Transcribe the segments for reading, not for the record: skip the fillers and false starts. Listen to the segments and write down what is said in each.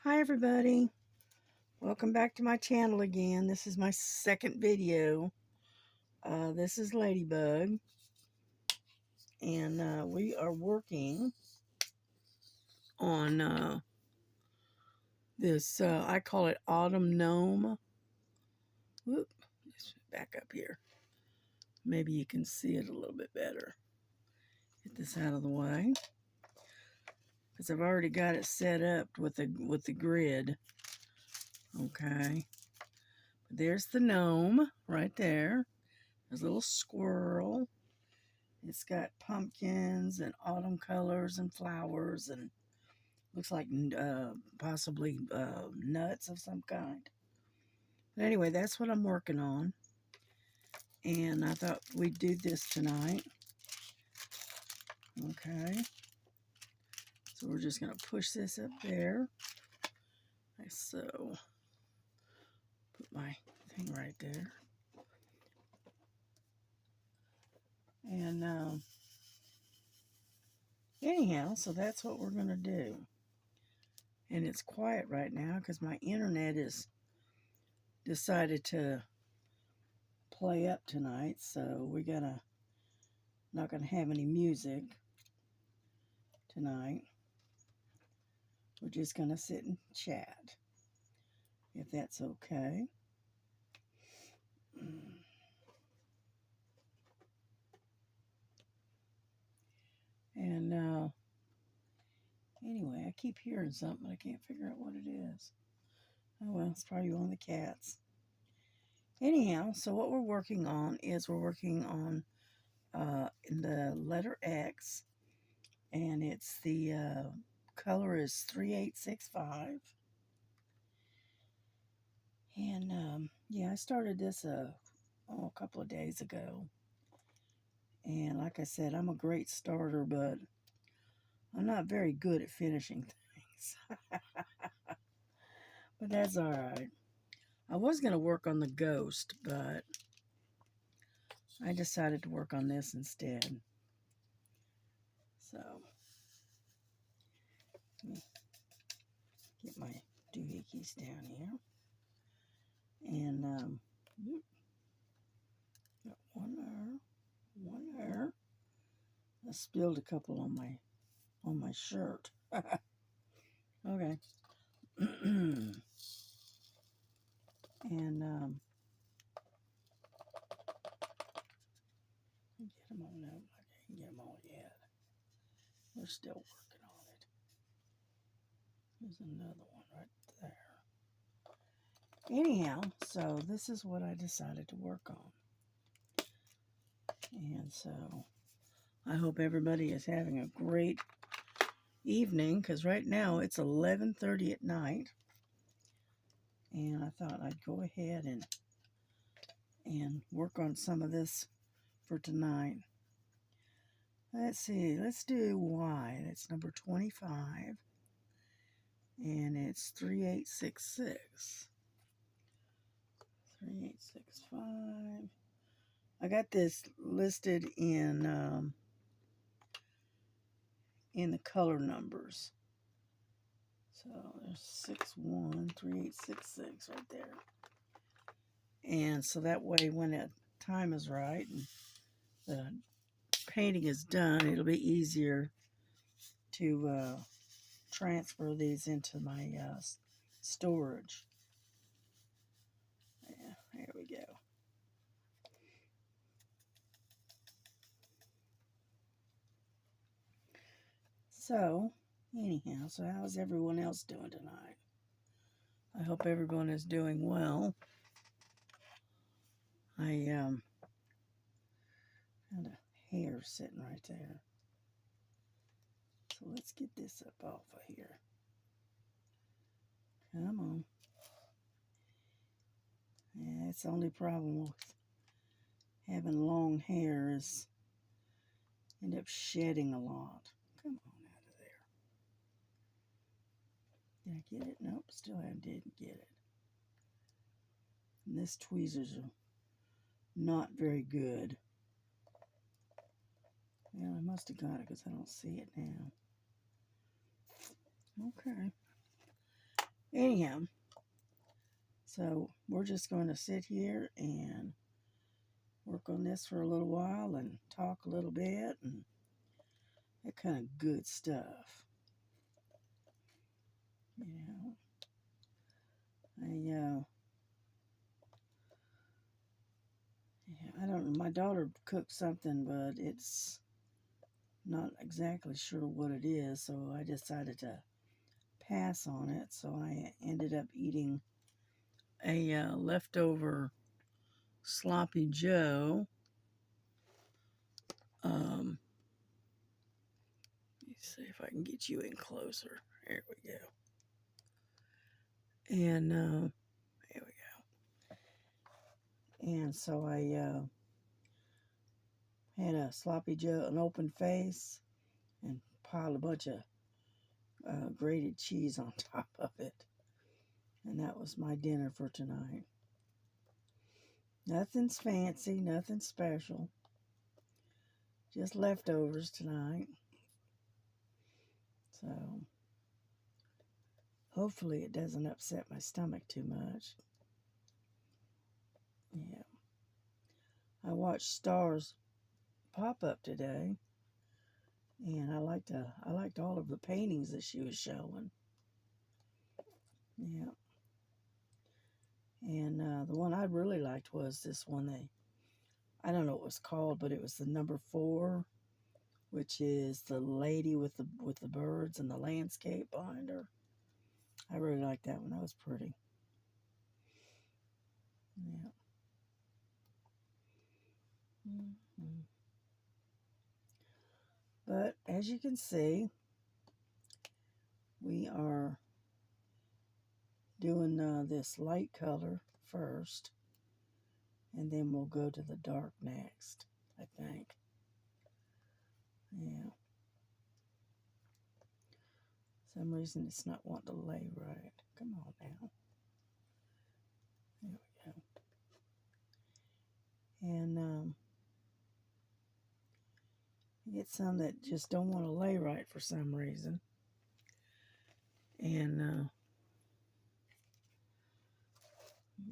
Hi everybody, welcome back to my channel again. This is my second video. This is Ladybug, and we are working on this, I call it Autumn Gnome. Whoop, just back up here. Maybe you can see it a little bit better. Get this out of the way, because I've already got it set up with the grid. Okay, there's the gnome right there. There's a little squirrel. It's got pumpkins and autumn colors and flowers and looks like possibly nuts of some kind. But anyway, that's what I'm working on. And I thought we'd do this tonight. Okay. So we're just going to push this up there. Like so. Put my thing right there. And anyhow, so that's what we're going to do. And it's quiet right now because my internet is decided to play up tonight, so we're not gonna have any music tonight. We're just gonna sit and chat, if that's okay. And anyway, I keep hearing something, I can't figure out what it is. Oh well, it's probably one of the cats. Anyhow, so what we're working on is we're working on in the letter X, and it's the color is 3865. And yeah, I started this a couple of days ago. And like I said, I'm a great starter, but I'm not very good at finishing things. But that's all right. I was going to work on the ghost, but I decided to work on this instead. So, let me get my doohickeys down here. And got one there. I spilled a couple on my shirt. Okay. And get them on up. I can't get them all yet. We're still working on it. There's another one right there. Anyhow, so this is what I decided to work on. And so I hope everybody is having a great evening, because right now it's 11:30 at night. And I thought I'd go ahead and work on some of this for tonight. Let's see, let's do Y. That's number 25. And it's 3866. 3865. I got this listed in the color numbers. So there's 613866 right there. And so that way when the time is right and the painting is done, it'll be easier to transfer these into my storage. Yeah, there we go. So, anyhow, so how's everyone else doing tonight? I hope everyone is doing well. I had a hair sitting right there. So let's get this up off of here. Come on. Yeah, that's the only problem with having long hair is end up shedding a lot. Come on out of there. Did I get it? Nope, still didn't get it. And this tweezers are not very good. Well, I must have got it because I don't see it now. Okay. Anyhow, so we're just going to sit here and work on this for a little while and talk a little bit and that kind of good stuff. You know, I don't know. My daughter cooked something, but it's not exactly sure what it is, so I decided to pass on it. So I ended up eating a leftover sloppy Joe. Let me see if I can get you in closer. There we go. And there we go. And so I had a sloppy Joe, an open face, and piled a bunch of grated cheese on top of it. And that was my dinner for tonight. Nothing's fancy, nothing special. Just leftovers tonight. So hopefully it doesn't upset my stomach too much. Yeah. I watched Stars pop up today, and I liked all of the paintings that she was showing. Yeah. And the one I really liked was this one. I don't know what it was called, but it was the number 4, which is the lady with the birds and the landscape behind her. I really liked that one. That was pretty. Yeah. Mm-hmm. But as you can see, we are doing this light color first, and then we'll go to the dark next, I think. Yeah. Some reason it's not wanting to lay right. Come on now. There we go. And you get some that just don't want to lay right for some reason. And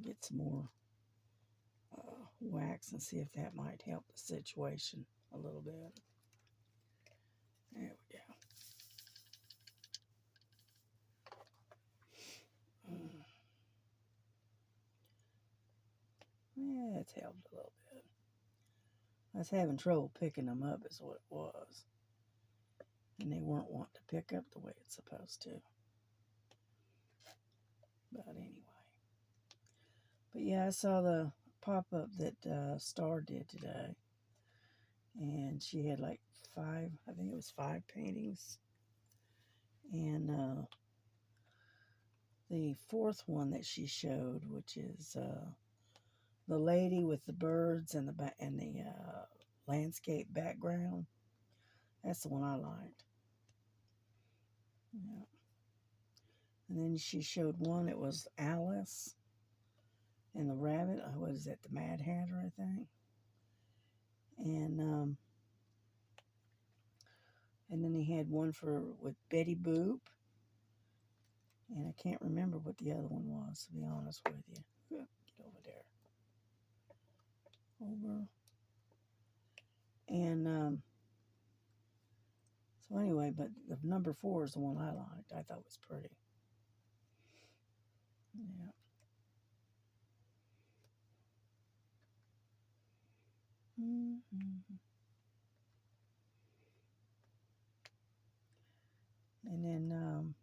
get some more wax and see if that might help the situation a little bit. There we go. Yeah, it's helped a little bit. I was having trouble picking them up is what it was. And they weren't wanting to pick up the way it's supposed to. But anyway. But yeah, I saw the pop-up that Star did today. And she had like 5, I think it was 5 paintings. And the 4th one that she showed, which is the lady with the birds and the landscape background. That's the one I liked. Yeah. And then she showed one. It was Alice and the rabbit. What is that? The Mad Hatter, I think. And then he had one with Betty Boop. And I can't remember what the other one was, to be honest with you. Get over there. Over. And so anyway, but the number 4 is the one I liked. I thought it was pretty. Yeah. Mm-hmm. And then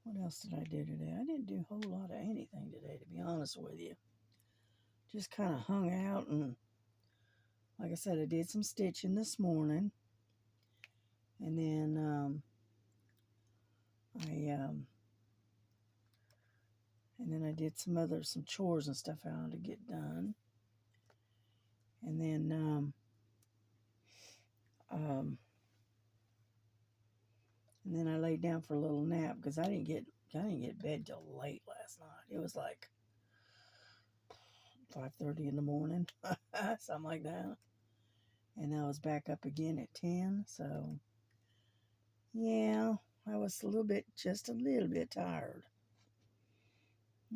what else did I do today? I didn't do a whole lot of anything today, to be honest with you. Just kind of hung out, and like I said, I did some stitching this morning. And then I did some chores and stuff I wanted to get done. And then I laid down for a little nap because I didn't get bed till late last night. It was like 5:30 in the morning, something like that. And I was back up again at 10. So yeah, I was just a little bit tired.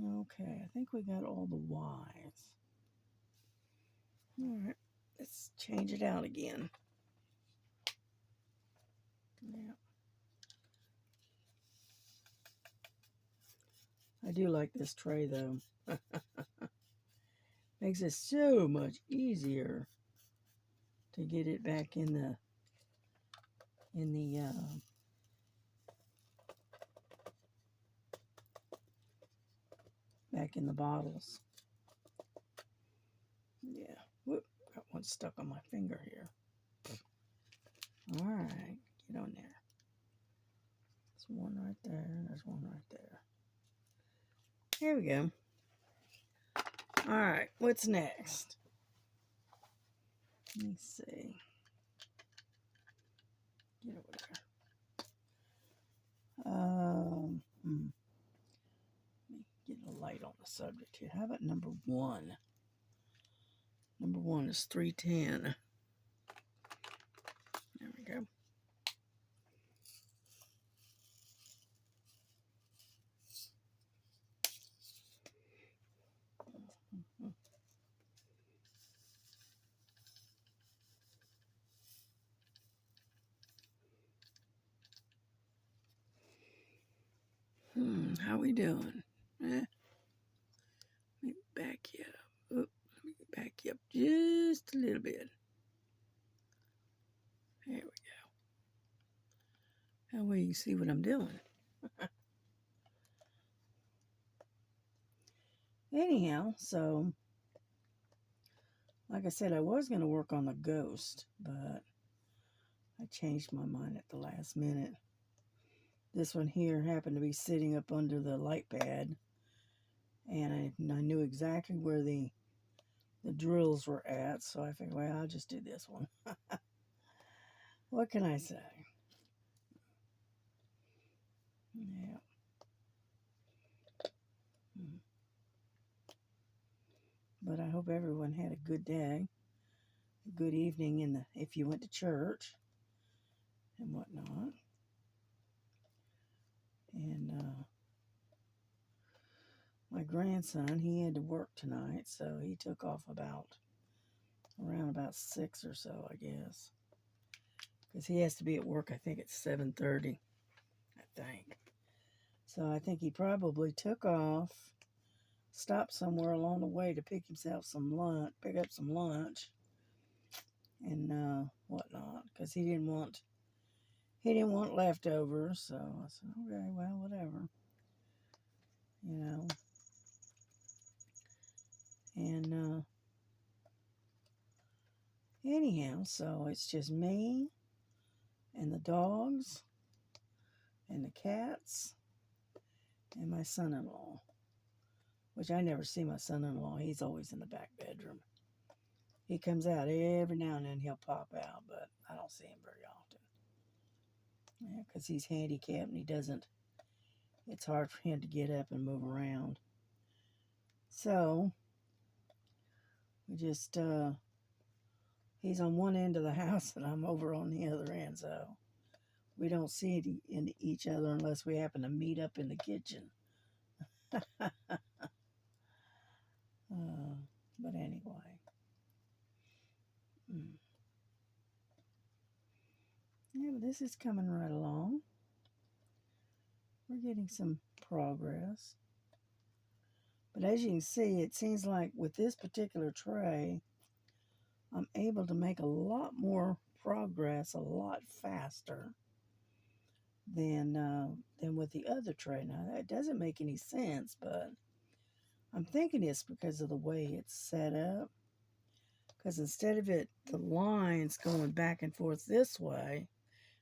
Okay, I think we got all the Y's. All right, let's change it out again. Yeah. I do like this tray though. Makes it so much easier to get it back in the back in the bottles. Yeah. Whoop, got one stuck on my finger here. All right, get on there. There's one right there, and there's one right there. Here we go. All right, what's next? Let me see. Get over there. Let me get a light on the subject here. How about number 1? Number 1 is 310. There we go. How we doing? Let me back you up. Oop, let me back you up just a little bit. There we go. That way you can see what I'm doing. Anyhow, so like I said, I was going to work on the ghost, but I changed my mind at the last minute. This one here happened to be sitting up under the light pad, and I knew exactly where the drills were at, so I figured, well, I'll just do this one. What can I say? Yeah. But I hope everyone had a good day, a good evening if you went to church and whatnot. And my grandson, he had to work tonight, so he took off around about 6 or so, I guess. Because he has to be at work, I think, at 7:30, I think. So I think he probably took off, stopped somewhere along the way to pick up some lunch, and whatnot, because he didn't want leftovers. So I said, okay, well, whatever, you know. And anyhow, so it's just me and the dogs and the cats and my son-in-law, which I never see my son-in-law. He's always in the back bedroom. He comes out every now and then. He'll pop out, but I don't see him very often. Yeah, because he's handicapped and it's hard for him to get up and move around. So we just, he's on one end of the house and I'm over on the other end. So we don't see each other unless we happen to meet up in the kitchen. But anyway. Yeah, but this is coming right along. We're getting some progress. But as you can see, it seems like with this particular tray, I'm able to make a lot more progress a lot faster than with the other tray. Now, that doesn't make any sense, but I'm thinking it's because of the way it's set up. Because instead of the lines going back and forth this way,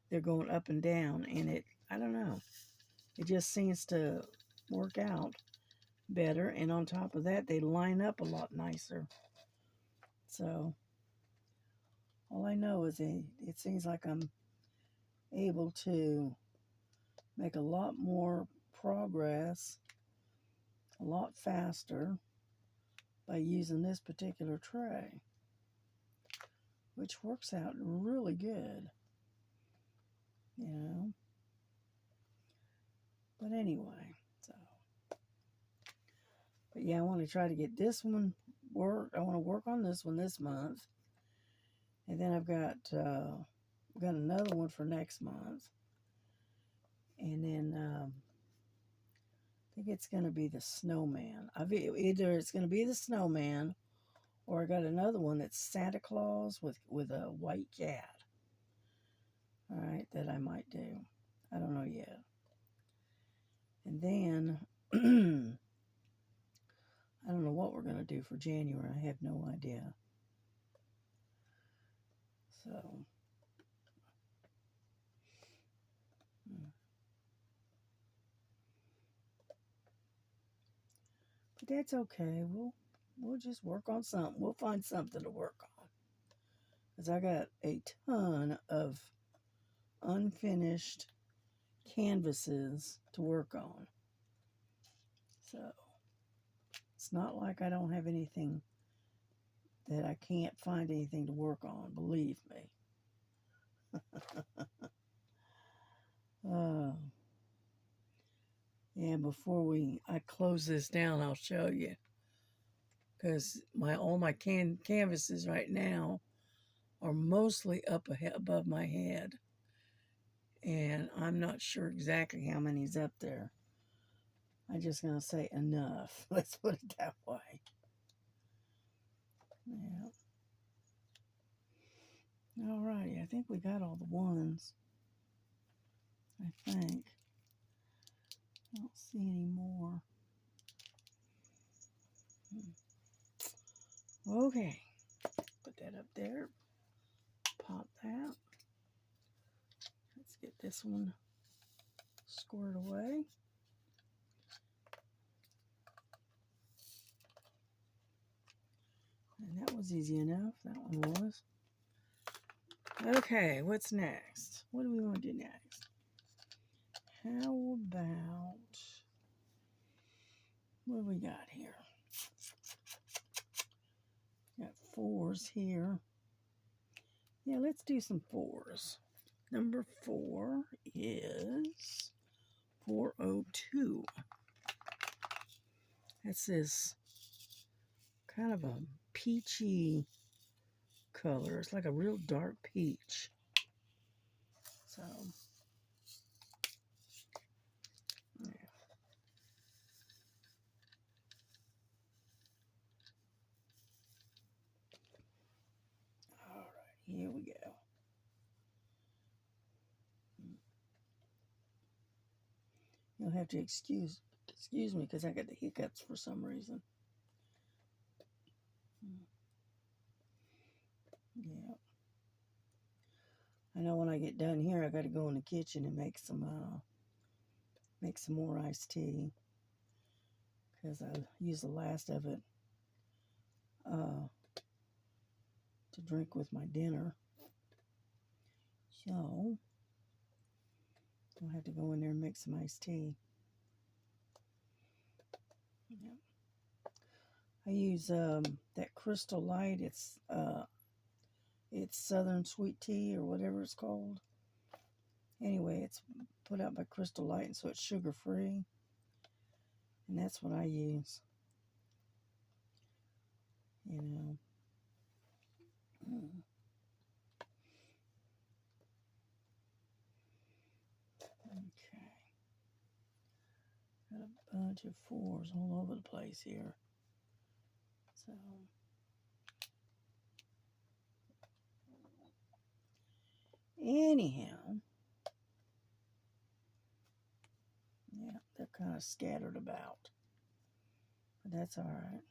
they're going up and down, and I don't know, it just seems to work out better, and on top of that, they line up a lot nicer. So all I know is it seems like I'm able to make a lot more progress a lot faster by using this particular tray, which works out really good, you know. But anyway, so. But yeah, I want to try to get this one work. I want to work on this one this month. And then I've got another one for next month. And then I think it's going to be the snowman. Either it's going to be the snowman, or I got another one that's Santa Claus with a white cat. All right, that I might do. I don't know yet. And then I don't know what we're going to do for January. I have no idea. So, but that's okay. We'll just work on something. We'll find something to work on. Because I got a ton of unfinished canvases to work on. So, it's not like I don't have anything that I can't find anything to work on, believe me. Yeah, before I close this down, I'll show you. Because all my canvases right now are mostly up above my head. And I'm not sure exactly how many's up there. I'm just going to say enough. Let's put it that way. Yeah. All righty. I think we got all the ones. I think. I don't see any more. Okay. Put that up there. Pop that. Let's get this one squared away. And that was easy enough. That one was. Okay, what's next? What do we want to do next? How about, what do we got here? Got 4s here. Yeah, let's do some 4s. Number 4 is 402. That's this kind of a peachy color. It's like a real dark peach. So, yeah. All right, here we go. You'll have to excuse me because I got the hiccups for some reason. Yeah. I know when I get done here, I got to go in the kitchen and make some more iced tea because I use the last of it to drink with my dinner. So I'll have to go in there and make some iced tea. Yeah. I use that Crystal Light. It's Southern Sweet Tea or whatever it's called. Anyway, it's put out by Crystal Light, and so it's sugar free. And that's what I use. You know. Okay. Got a bunch of 4s all over the place here. So. Anyhow. Yeah, they're kind of scattered about. But that's all right.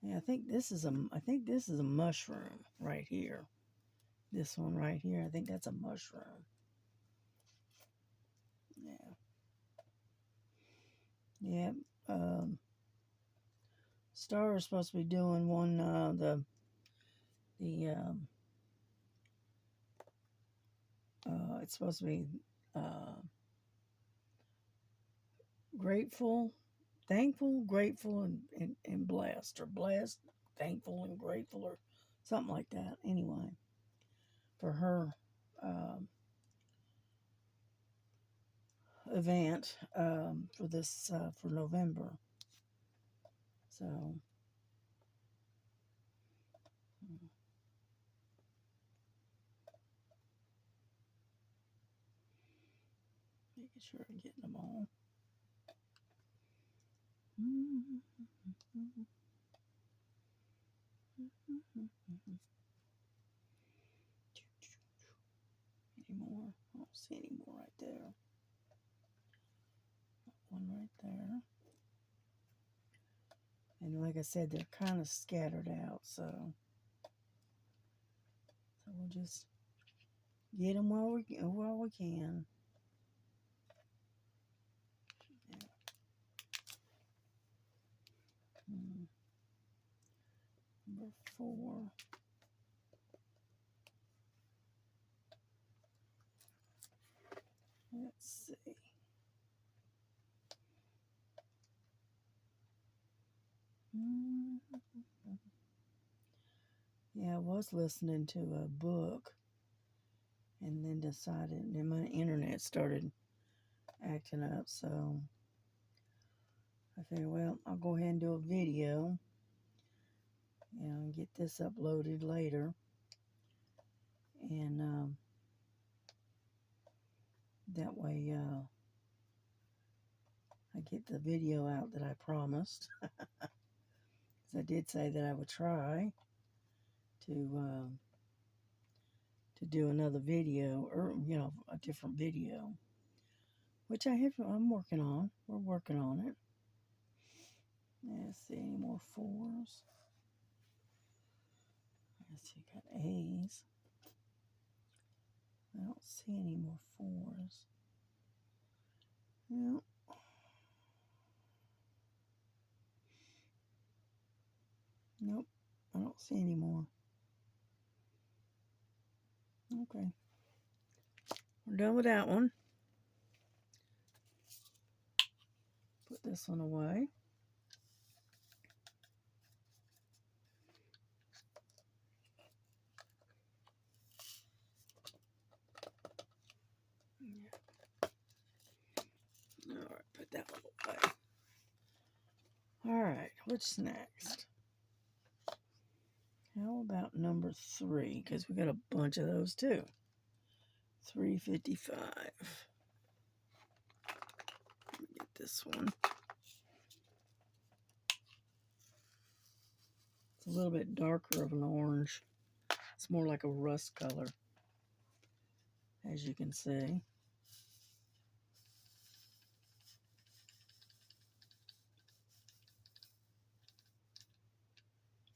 Yeah, I think this is a mushroom right here. This one right here, I think that's a mushroom. Yeah. Yeah. Star is supposed to be doing one it's supposed to be thankful, grateful, and blessed, or blessed, thankful, and grateful, or something like that. Anyway, for her event for this for November. So making sure I'm getting them all. Any more? I don't see any more right there. One right there. And like I said, they're kind of scattered out, so we'll just get them while we can. Yeah. Number 4. Let's see. Yeah, I was listening to a book and then decided, and my internet started acting up, so I figured, well, I'll go ahead and do a video and get this uploaded later. And that way I get the video out that I promised. Because I did say that I would try to do another video, or a different video, which I'm working on. We're working on it. Let's see, any more 4s? Let's see, got A's. I don't see any more 4s. Nope. Nope, I don't see any more. Okay. We're done with that one. Put this one away. All right, put that one away. All right, what's next? How about number 3? Because we got a bunch of those too. 355. Let me get this one. It's a little bit darker of an orange. It's more like a rust color, as you can see.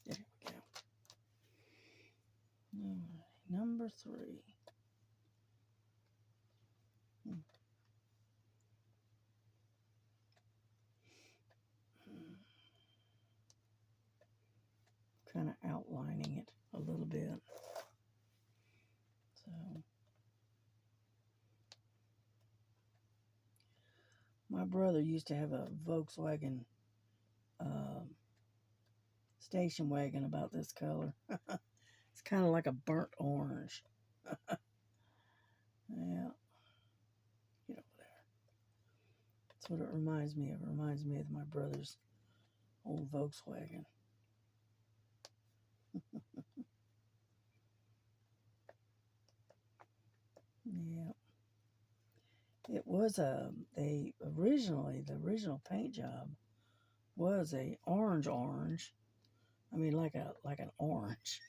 There we go. All right, number 3. Kind of outlining it a little bit. So my brother used to have a Volkswagen station wagon about this color. It's kind of like a burnt orange. Yeah. Get over there. That's what it reminds me of. It reminds me of my brother's old Volkswagen. Yeah. It was the original paint job was a orange. I mean, like an orange.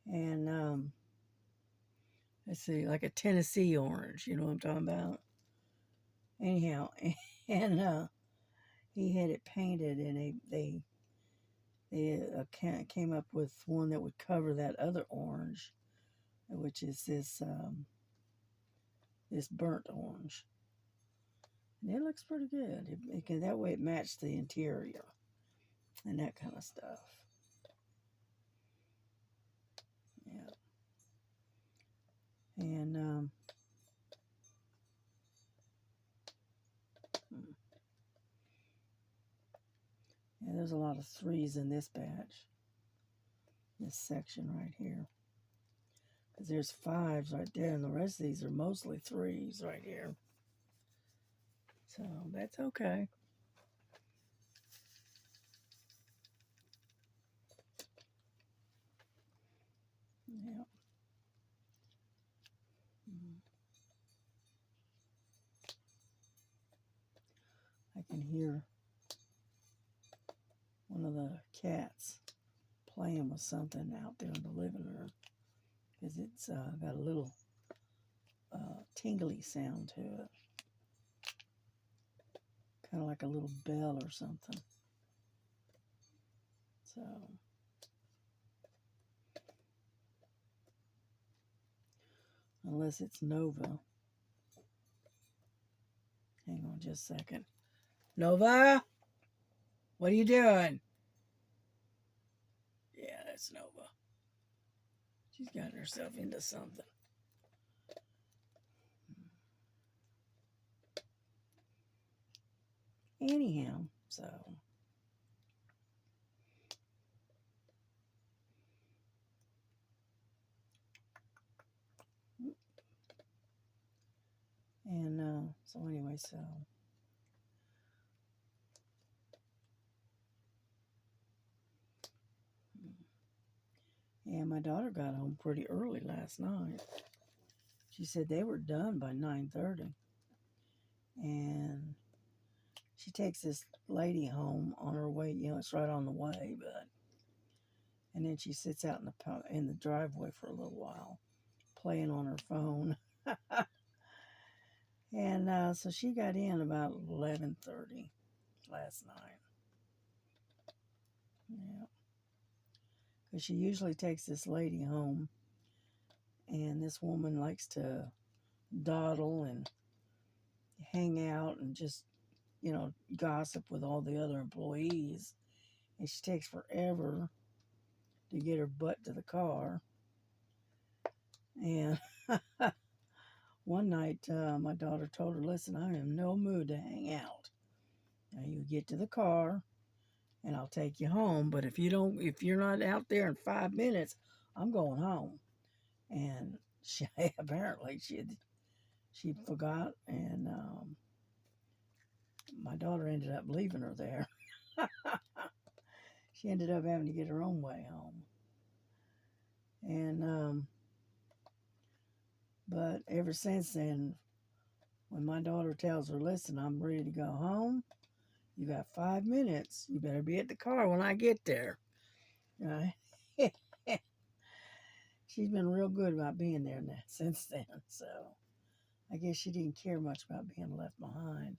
And let's see, like a Tennessee orange. You know what I'm talking about? Anyhow, and he had it painted, and they came up with one that would cover that other orange, which is this burnt orange. And it looks pretty good. That way it matched the interior and that kind of stuff. Yeah. And yeah, there's a lot of 3s in this batch. This section right here. Because there's 5s right there, and the rest of these are mostly 3s right here. So that's okay. Yeah. I can hear one of the cats playing with something out there in the living room because it's got a little tingly sound to it, kind of like a little bell or something. So, unless it's Nova. Hang on just a second. Nova, what are you doing? Yeah, that's Nova. She's gotten herself into something. Anyhow, so and so anyway, so yeah, my daughter got home pretty early last night. She said they were done by 9:30, and she takes this lady home on her way. You know, it's right on the way, but and then she sits out in the driveway for a little while, playing on her phone. And so she got in about 11:30 last night. Yeah, because she usually takes this lady home, and this woman likes to dawdle and hang out and just, you know, gossip with all the other employees. And she takes forever to get her butt to the car. And one night, my daughter told her, "Listen, I am in no mood to hang out. Now you get to the car, and I'll take you home. But if you're not out there in 5 minutes, I'm going home." And she apparently she forgot, and my daughter ended up leaving her there. She ended up having to get her own way home. And but ever since then, when my daughter tells her, "Listen, I'm ready to go home. You got 5 minutes. You better be at the car when I get there." Right? She's been real good about being there since then. So I guess she didn't care much about being left behind.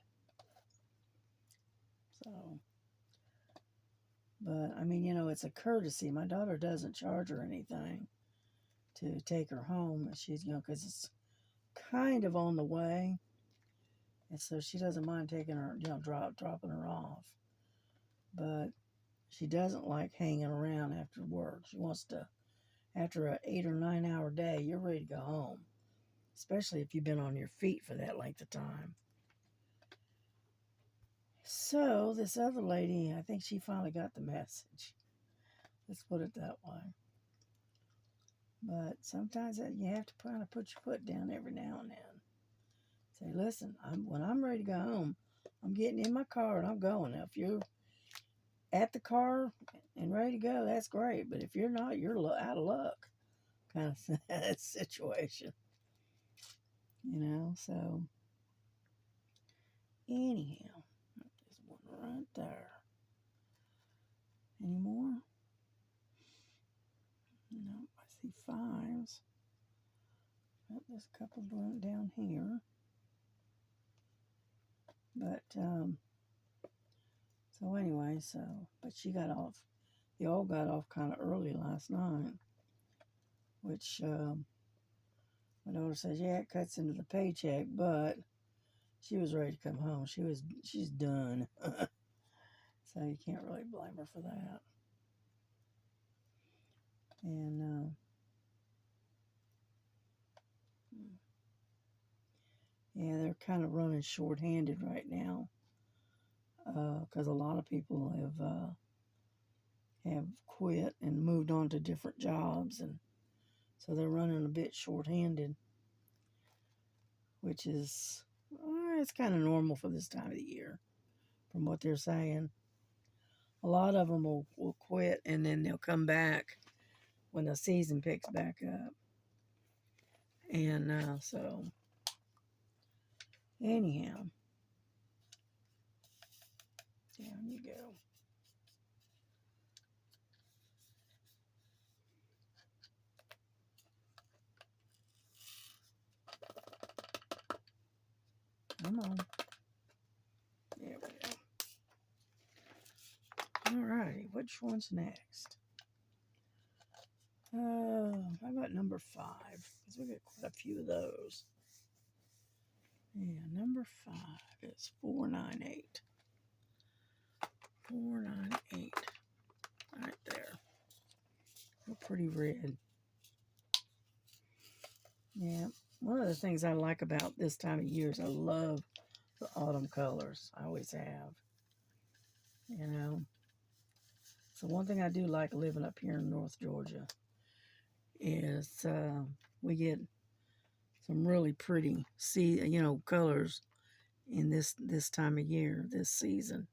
So, but I mean, you know, it's a courtesy. My daughter doesn't charge her anything to take her home. She's, you know, because it's kind of on the way. And so she doesn't mind taking her, you know, dropping her off. But she doesn't like hanging around after work. She wants to, after an 8 or 9 hour day, you're ready to go home, especially if you've been on your feet for that length of time. So this other lady, I think she finally got the message. Let's put it that way. But sometimes you have to kind of put your foot down every now and then. Say, "Listen, when I'm ready to go home, I'm getting in my car and I'm going. Now, if you're at the car and ready to go, that's great. But if you're not, you're out of luck," kind of situation. You know, so anyhow, there's one right there. Any more? No, I see fives. Oh, there's a couple down here. But, so anyway, but she got off. They all got off kind of early last night, which my daughter says, yeah, it cuts into the paycheck, but she was ready to come home. She's done. So you can't really blame her for that. And yeah, they're kind of running short-handed right now because a lot of people have quit and moved on to different jobs, and so they're running a bit short-handed, which is it's kind of normal for this time of the year, from what they're saying. A lot of them will quit and then they'll come back when the season picks back up. And so, anyhow, down you go. Come on. There we go. All righty, which one's next? How about number 5? Because we got quite a few of those. Yeah, number 5 is 498. 498. Right there. They're pretty red. Yeah. One of the things I like about this time of year is I love the autumn colors. I always have. You know. So one thing I do like living up here in North Georgia is we get some really pretty colors in this time of year, this season,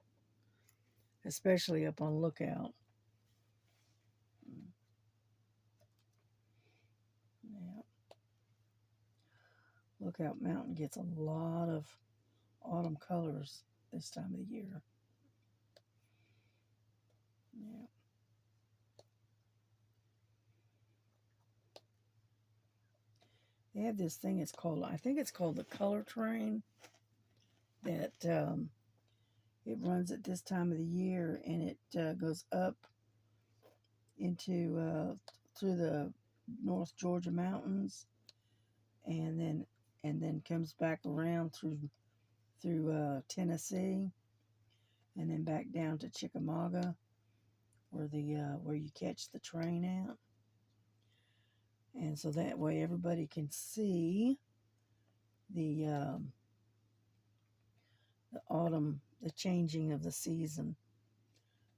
especially up on Lookout. Yeah. Lookout Mountain gets a lot of autumn colors this time of the year. Yeah. They have this thing, I think it's called the color train, that it runs at this time of the year, and it goes up into through the North Georgia mountains, and then comes back around through Tennessee, and then back down to Chickamauga, where you catch the train at. And so that way everybody can see the autumn, the changing of the season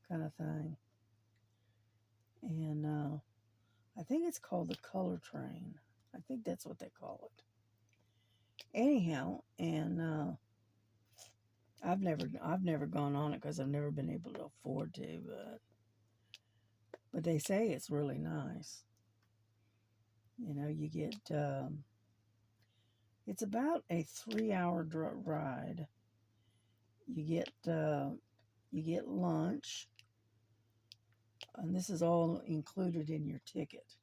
kind of thing. And I think it's called the color train. I think that's what they call it. Anyhow, and I've never gone on it because I've never been able to afford to, but they say it's really nice. You know, you get it's about a 3-hour ride. You get lunch, and this is all included in your ticket.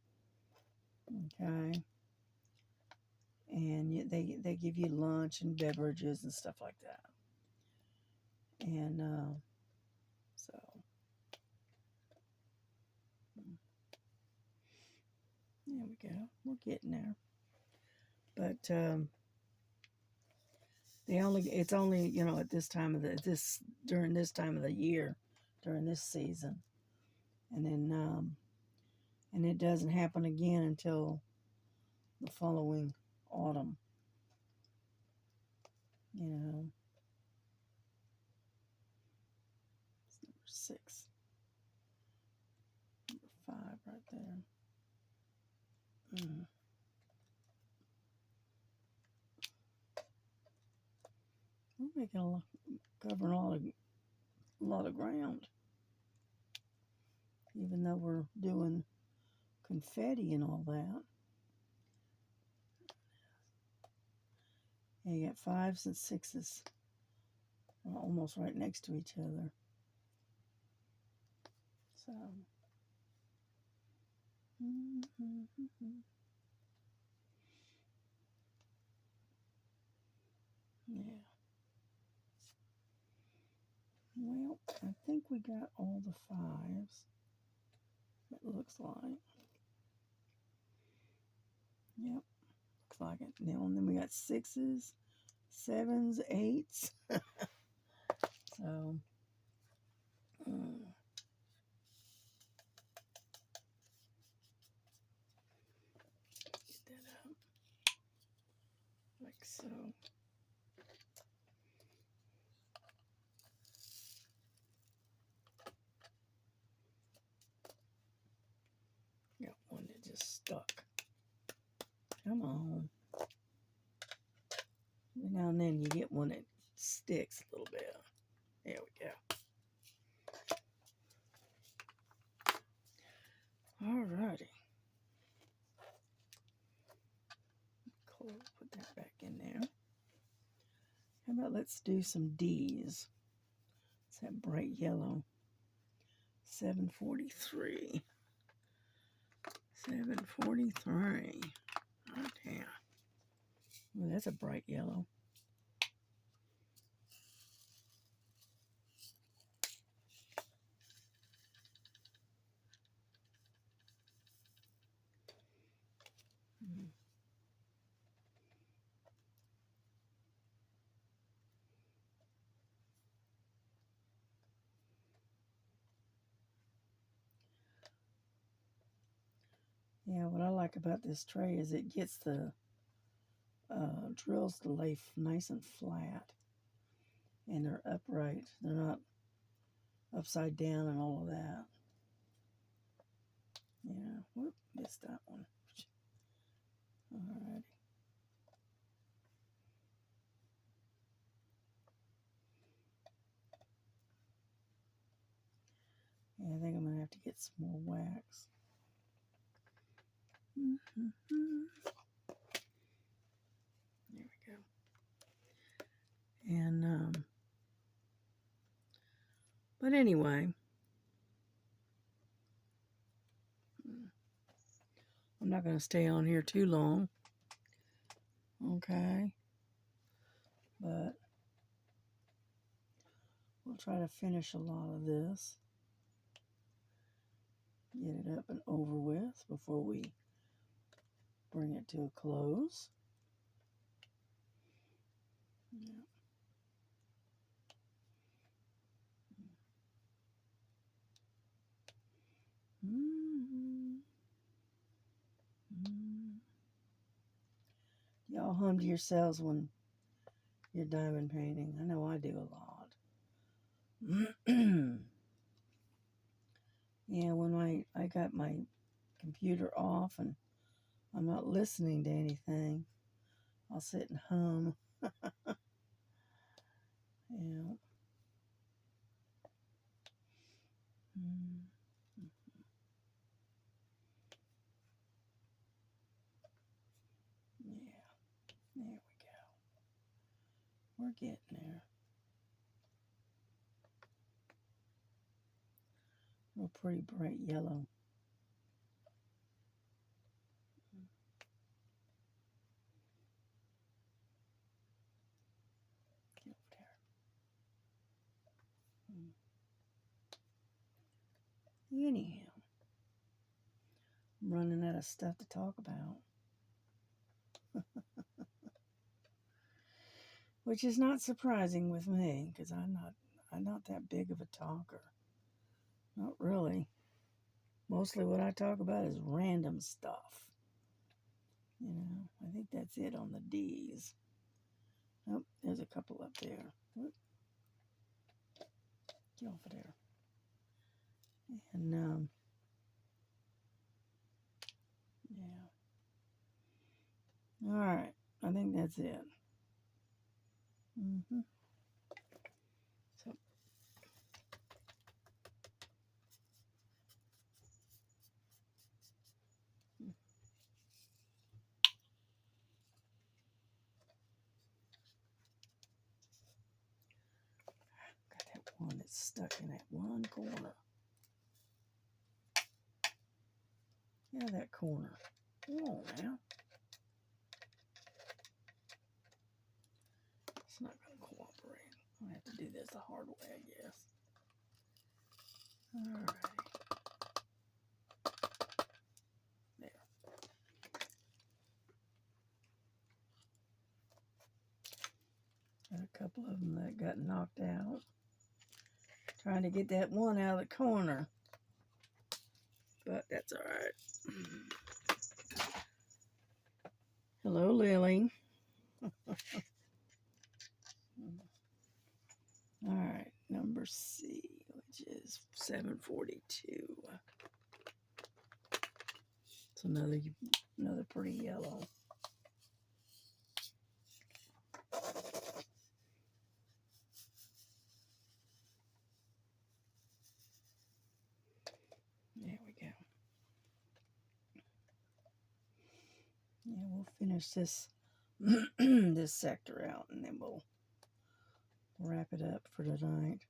Okay, and they give you lunch and beverages and stuff like that. And so there we go. We're getting there. But it's only at this time of during this time of the year, during this season, and then and it doesn't happen again until the following autumn. You know, it's number 6, number 5 right there. We're covering a lot of ground, even though we're doing confetti and all that. And you got 5s and 6s almost right next to each other. So, yeah. Well, I think we got all the 5s. It looks like. Yep, looks like it. Now, and then we got 6s, 7s, 8s. So, get that up like so. Got one that just stuck. Come on. Now and then you get one that sticks a little bit. There we go. Alrighty. Put that back in there. How about let's do some D's. It's that bright yellow. 743. 743. Oh, damn. Well, that's a bright yellow. Yeah, what I like about this tray is it gets the drills to lay nice and flat. And they're upright. They're not upside down and all of that. Yeah, whoop, missed that one. Alrighty. Yeah, I think I'm going to have to get some more wax. There we go. And, but anyway, I'm not going to stay on here too long. Okay. But we'll try to finish a lot of this. Get it up and over with before we bring it to a close. Yeah. Y'all hum to yourselves when you're diamond painting. I know I do a lot. Yeah, when I got my computer off and I'm not listening to anything, I'll sit and hum. Yeah. Yeah, there we go. We're getting there. A pretty bright yellow. Get over there. Anyhow, I'm running out of stuff to talk about. Which is not surprising with me, because I'm not that big of a talker. Not really. Mostly what I talk about is random stuff. You know, I think that's it on the D's. Oh, there's a couple up there. Whoop. Get over there. And, yeah. All right. I think that's it. So, got that one that's stuck in that one corner. Yeah, that corner. Come on now. It's not going to cooperate. I'll have to do this the hard way, I guess. All right. There. Got a couple of them that got knocked out. Trying to get that one out of the corner. But that's all right. Hello, Lily. All right, number C, which is 742. It's another pretty yellow. finish this this sector out, and then we'll wrap it up for tonight.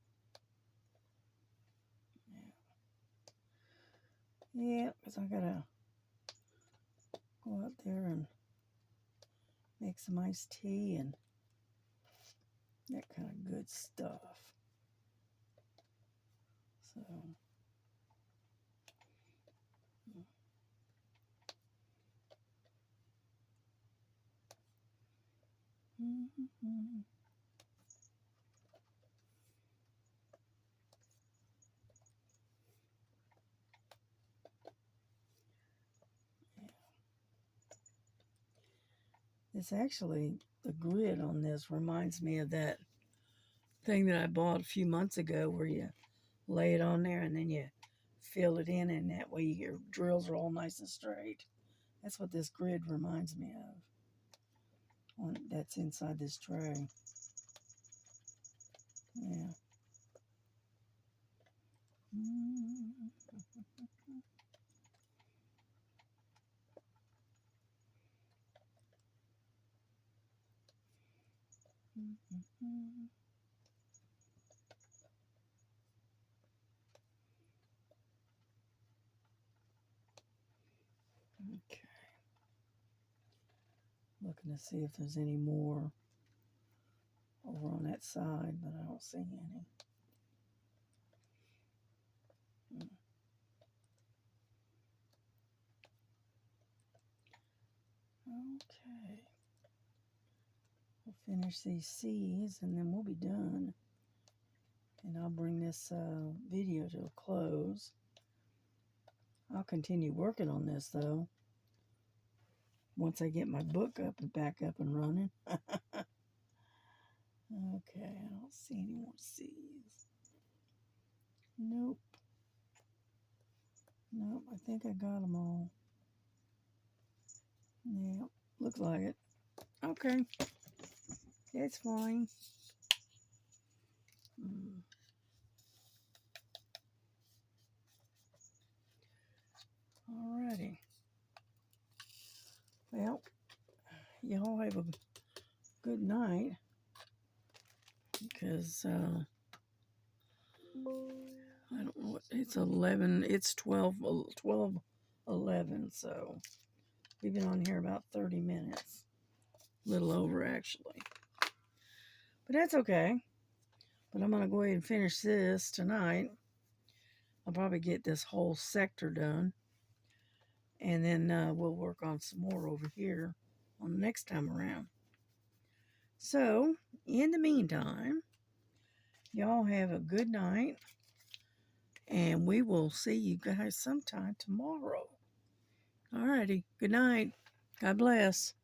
Yeah, because I gotta go out there and make some iced tea and that kind of good stuff. So, it's actually, the grid on this reminds me of that thing that I bought a few months ago where you lay it on there and then you fill it in, and that way your drills are all nice and straight. That's what this grid reminds me of. That's inside this tray. Yeah. Okay. Looking to see if there's any more over on that side, but I don't see any. Okay. We'll finish these C's and then we'll be done. And I'll bring this video to a close. I'll continue working on this though, once I get my book back up and running. Okay, I don't see any more C's. Nope. Nope, I think I got them all. Yeah, looks like it. Okay, it's fine. Alrighty. Well, y'all have a good night, because I don't know what, it's 11, it's 11, so we've been on here about 30 minutes. A little over, actually. But that's okay. But I'm going to go ahead and finish this tonight. I'll probably get this whole sector done. And then we'll work on some more over here on the next time around. So, in the meantime, y'all have a good night. And we will see you guys sometime tomorrow. Alrighty. Good night. God bless.